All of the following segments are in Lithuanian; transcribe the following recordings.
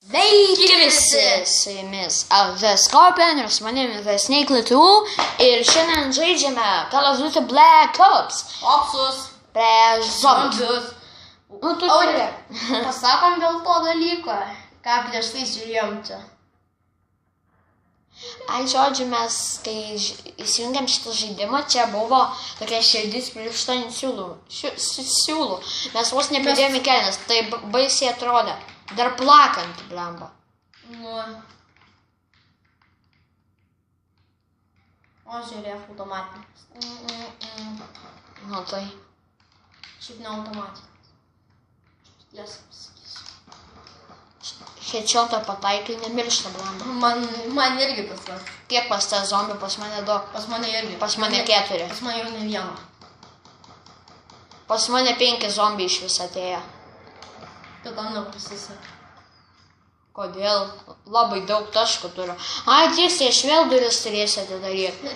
Sveiki visi, su jumis Scorpion ir su manimi Snake ir šiandien žaidžiame Call of Duty Black Ops. Opsus. Prieš zombius. Nu, tu turi. Pasakom dėl to dalyko, ką prieš tai žiūrėjom čia. Žodžiu, mes, kai įsijungiam šitą žaidimą, čia buvo tokia širdis pririšta ant siūlų. Mes vos nepridėjome kelnes, tai baisiai atrodė. Dar plakant, blemba. Nu. O žiūrėk, automatinis. Nu tai. Šiaip ne automatinis. Tiesą pasakysiu. Headshotą pataikai, nemiršta, blemba. Man irgi tas vas. Kiek pas tą zombių? Pas mane 2. Pas mane irgi. Pas mane 4. Pas mane jau ne vieno. Pas mane 5 zombiai iš vis atėjo. Tu tam nepasisek. Kodėl? Labai daug taškų turiu. Tiesiai, aš vėl duris turėsiu atidaryti.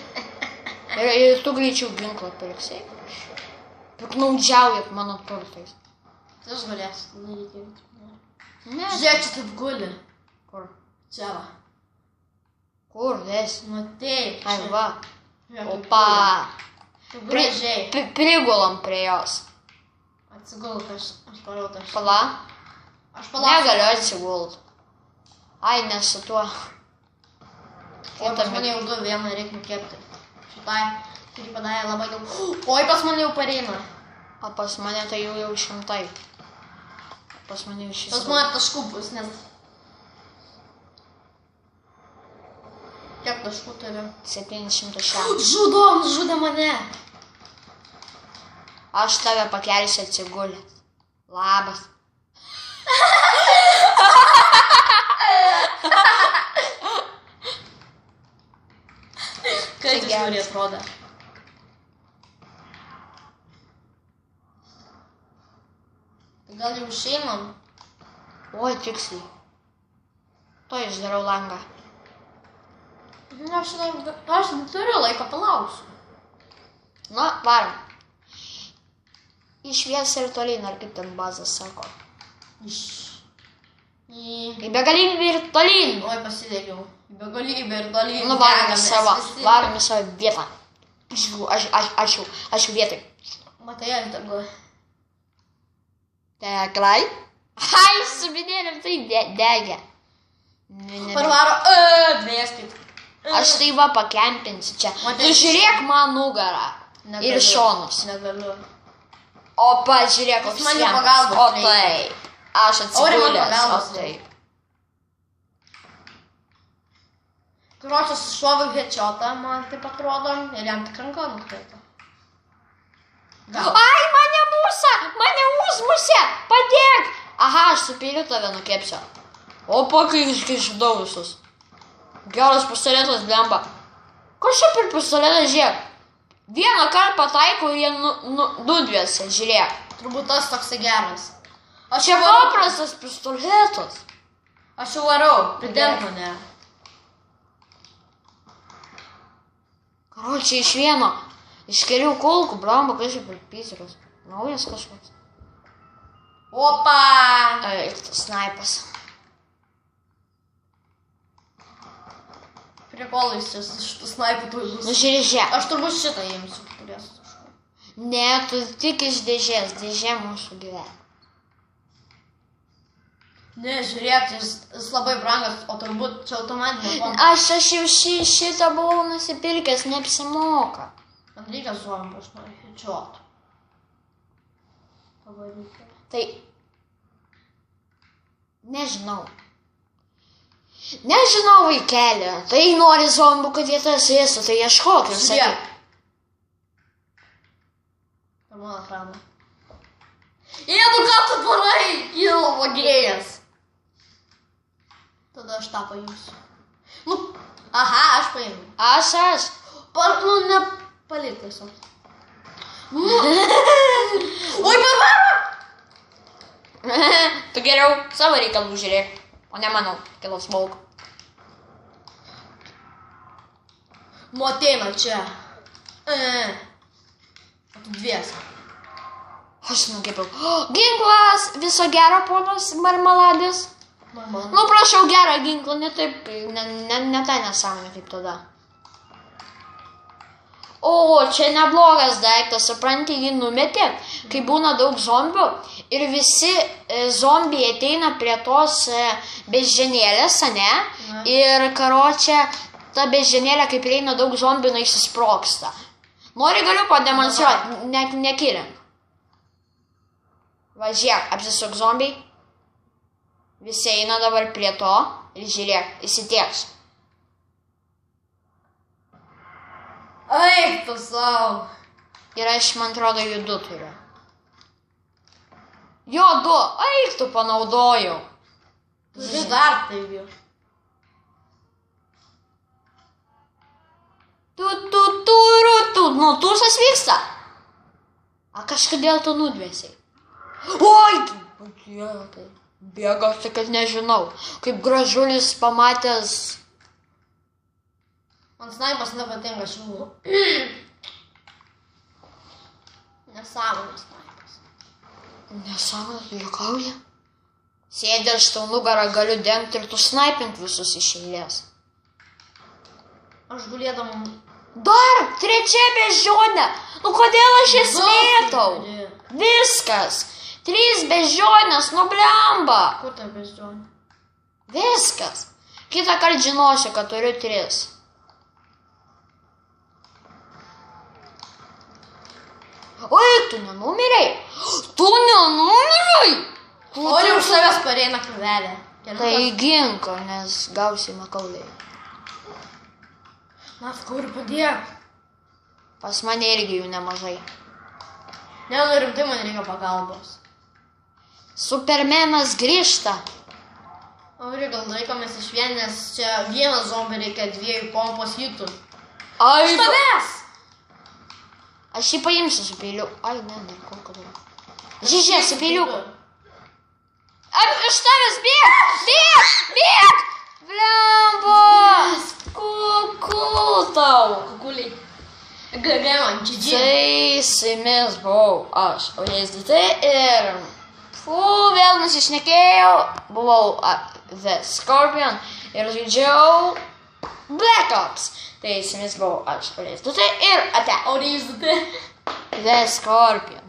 Ir tu greičiau ginklą pirksi. Piknaudžiaujat mano turtais. Tai aš galėsiu daryti. Ne. Žiūrėk, čia taip guli. Kur? Čia va. Kur esi? Nu taip. Ai va. Opa. Taip gražiai. Prigulam prie jos. Atsigulk, aš parau tašką. Pala? Aš palauksiu. Negaliu atsigult. Ai, ne su tuo. Oi, pas mane jau 2, vieną reikia nukepti. Šitai, kurį padarė labai daug. Oi, pas mane jau pareina. O pas mane tai jau 100. Pas mane jau 6. Pas mane taškų bus, nes... Kiek taškų turiu? 706. Žudė mane. Aš tave pakelsiu atsigulęs. Labas. Kaip tai žiūrė atrodo? Gal jau išeinam? Oi, tiksliai. To išdarau langą. Aš turiu laiko, palauksiu. Nu, varom. Išvies ir tolyn, ar kaip ten bazas sako. Į begalybę ir tolyn. Oi, pasidegiau. Į begalybę ir tolyn. Nu, varom į savo vietą. Aš jau vietai. Matai, aš degu. Teklai? Ai, su minėlėm tai degė. Parvaro, dvieskit. Aš tai va pakempinsiu čia. Tu žiūrėk man nugarą. Ir šonus. Negaliu. Opa, žiūrėk, koks mane vienas. pagalbos O tai. Aš atsigulęs. O tai. Karočias šoviau headshotą, man taip atrodo, ir jam tik ranka nukrito. Ai, mane užmusė, padėk. Aha, aš su peiliu tave nukepsiu. Opa, kai išdau visus. Geras pistoletas, blemba. Kas čia per pistoletą, žiūrėk? Vieną kartą pataikau ir jie nudviesi, žiūrėk. Turbūt tas toksai geras. Čia paprastas pistoletas. Aš jau varau, pridėk mane. Karočiai, iš vieno. Iš kelių kulkų, blemba, kas čia per pisikas. Naujas kažkoks. Opa! Snaipas. Prikolais čia šitų snaipų tuoj bus. Nu, žiūrėk. Aš turbūt šitą imsiu, turėsiu taškų. Ne, tu tik iš dėžės. Dėžė mūsų gyvena. Ne, žiūrėk, jis labai brangas, o turbūt čia automatinė pompa. Aš jau šitą buvau nusipirkęs, neapsimoka. Man reikia zombų, aš noriu headshot. Pavaryti. Tai... Nežinau, vaikeli. Tai nori zombų, kad jie tas ėstų, tai ieškok ir sakyk. Per mano ekraną. Jėdu, ką tu darai? Kilo vagėjas. Tada aš tą paimsiu. Nu, aha, aš paėmiau. Aš. Nu, nepalik tiesiog. Oi, parvaro! Tu geriau savo reikalų žiūrėk, o ne manau, kilos vauk. Nu, ateina čia. O tu dviesi. Aš nugepiau. Ginklas! Viso gero, ponas Marmaladis. Mama. Nu, prašau. prašau gerą ginklą, ne taip, ne tai nesąmonė kaip tada. O, čia neblogas daiktas, supranti, jį numetė, kai būna daug zombių ir visi zombiai ateina prie tos beždžionėlės, ane? Ir karočią, ta beždžionėlė, kai prieina daug zombių, išsisprogsta. Nori galiu pademonstruoti, nekilink. Va, žiūrėk, apsisuk zombiai. Visi eina dabar prie to ir žiūrėk, įsitieks. Eik tu savo. Ir aš, man atrodo, jų 2 turiu. Jo, 2, eik tu panaudojau. Turi dar taip jau. Nu, tūsas vyksta. A kažkodėl tu nudvėsiai. Oi, bėga, tai kad nežinau. Kaip gražulis pamatęs. Man snaipas nepatinka šių. Nesąmonės snaipas. Nesąmonės, juokauja. Sėdė aš tau nugarą galiu dengti ir tu snaipink visus iš eilės. Aš gulėdam. Dar 3 beždžionė. Nu kodėl aš jas mėtau? Viskas. 3 beždžionės, nu blemba. Kur ta beždžionė? Viskas. Kitą kartą žinosiu, kad turiu 3. Oi, tu nenumirei? Tu nenumirei? O jau už savęs pareina kruvelė. Tai gink, nes gausi makaulį. Na, kur padėk. Pas mane irgi jų nemažai. Ne, nu rimtai man reikia pagalbos. Supermenas grįžta. O gal laikomės iš vien, nes čia vienas zombi reikia 2 pompos hitų. Ai, Iš tavęs! Aš jį paimsiu su peiliu. Ai, ne, dar kol kada. Žižė, su peiliuku. Iš tavęs bėg! Blemba! Kuku tau. Kukuliai. Gavė man, GG. Tai su jumis buvau aš, OJSDT ir... vėl nusišnekėjau. Buvau The Scorpion ir žaidžiau Black Ops. Tai su jumis buvau aš, OJSDT ir ate. OJSDT. The Scorpion.